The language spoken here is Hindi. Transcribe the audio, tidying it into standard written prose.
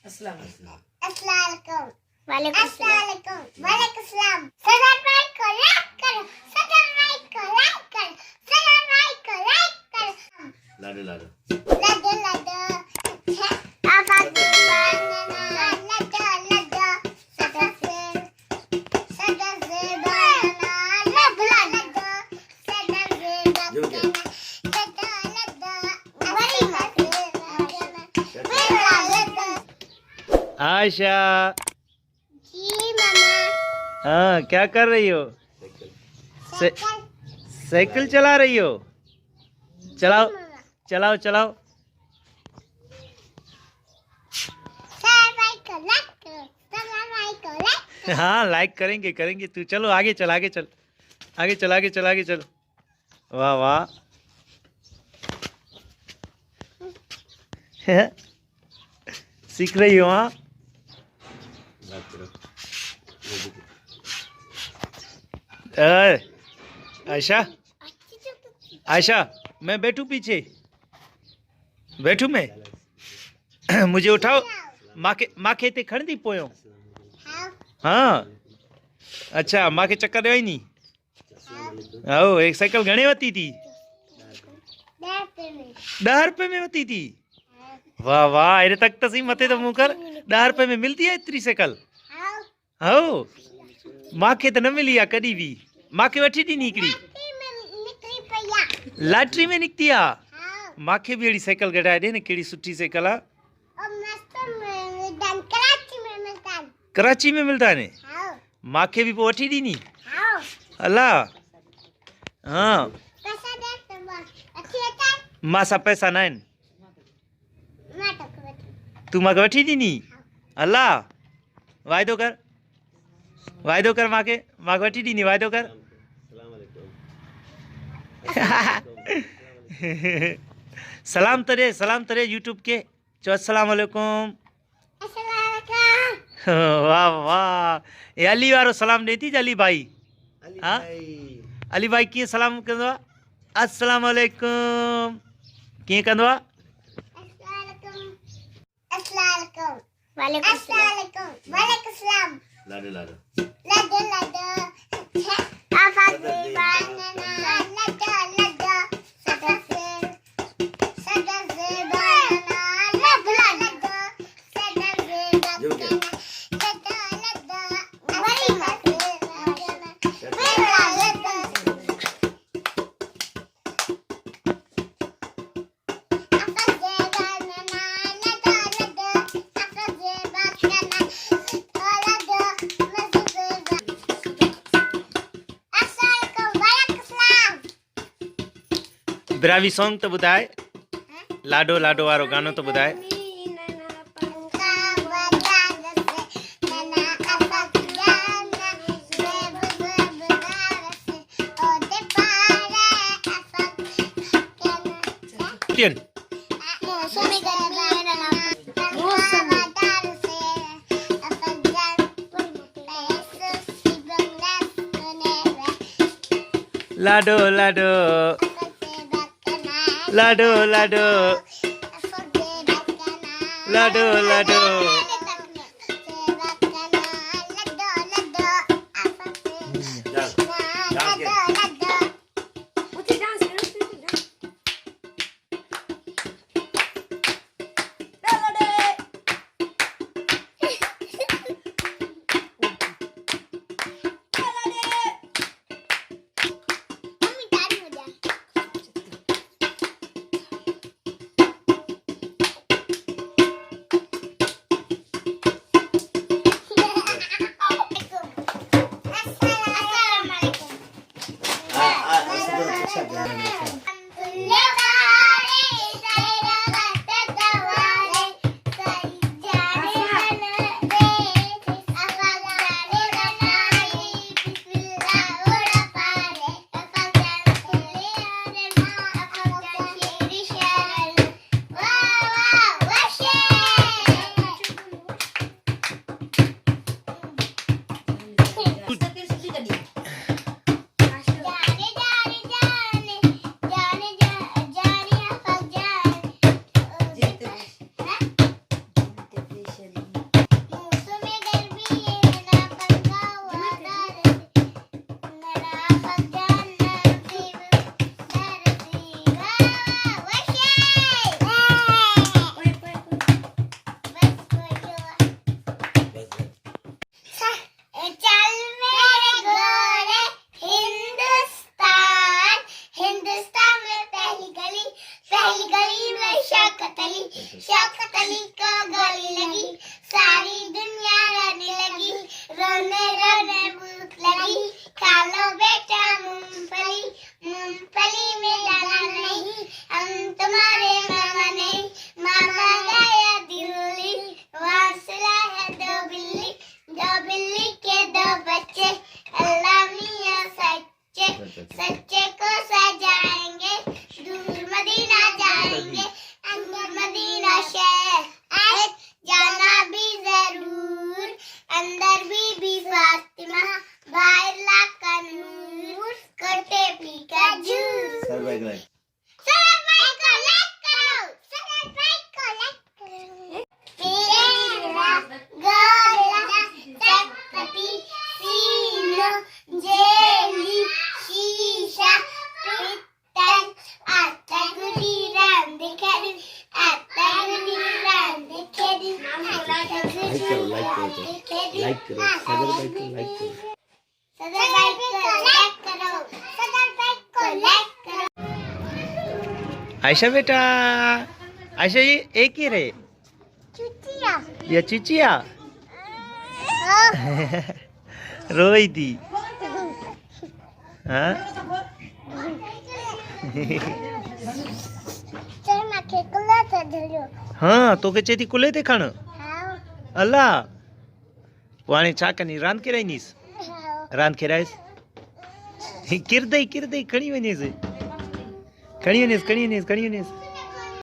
अस्सलाम अस्सलाम वालेकुम सलाम। वालेकुम सलाम। सब्सक्राइब करो, लाइक करो, सब्सक्राइब करो, लाइक करो, सब्सक्राइब करो, लाइक करो। लाडो लाडो लड्डू लड्डू आफा बनाना लड्डू लड्डू सदसे बनाना लड्डू लड्डू सदसे बनाना लड्डू लड्डू। आयशा, जी मामा। हाँ क्या कर रही हो? साइकिल चला रही हो? चलाओ चलाओ चलाओ। हाँ लाइक करेंगे करेंगे। तू चलो आगे चल आगे चल आगे चल आगे चल आगे चल। वाह वाह। सीख रही हो? हाँ आयशा, आयशा मैं बैठूं पीछे? बैठूं मैं? मुझे उठाओ। माँ के ते खड़ी पोयो। हाँ अच्छा, माँ के चक्कर आई नहीं। आओ एक साइकिल घणे वती थी? 10 रुपए में वती थी। वाह वाह, अरे तक तो सही मथे तो मुँह कर। 10 रुपए में मिलती है इतनी साइकिल? हाँ माँ के तो न मिली है कभी भी। माँ के वठी दी निकली लॉटरी में निकती आ। माँ के भी अड़ी साइकिल गड़ाए दे न, केड़ी सुठी साइकिल आ। कराची में मिलता है ने? माँ के भी वठी दी नी अल्लाह। हाँ माँ सा पैसा ना आहिनि। तू माँ के वठी दी नी अल्लाह। वायदो कर माँ के वठी दी नी। वायदो कर। सलाम तरे यूट्यूब के चो अस्सलाम वालेकुम। वाह वाह, ये अली वारो सलाम देती अली भाई। हाँ अली भाई कीअं सलाम कंदो आहे? अस्सलाम वालेकुम कीअं कंदो आहे? वालेकुम सलाम। वालेकुम सलाम। लाडो लाडो लड्डू लड्डू आफा बनाना लड्डू लड्डू सदसे बनाना लड्डू लड्डू सदसे बनाना लड्डू लड्डू। ब्रावी सॉन्ग तो ॿुधाए। लाडो लाडो वारो गानो तो ॿुधाए। लाडो लाडो लाडो लाडो लाडो लाडो। लाइक करो लाइक करो तो लाइक करो सदर भाई को लाइक करो सदर भाई को लाइक करो सदर भाई को लाइक करो आयशा बेटा आयशा ये एक ही रे चुटिया ये चिचिया रोई थी हाँ चल माके कुला तो धरो हाँ तो के चेती कुले ते खान हां अल्लाह वाणी चाकनी रान के रहीनीस हां रान के राइस किरदई खणी वनेस खणी वनेस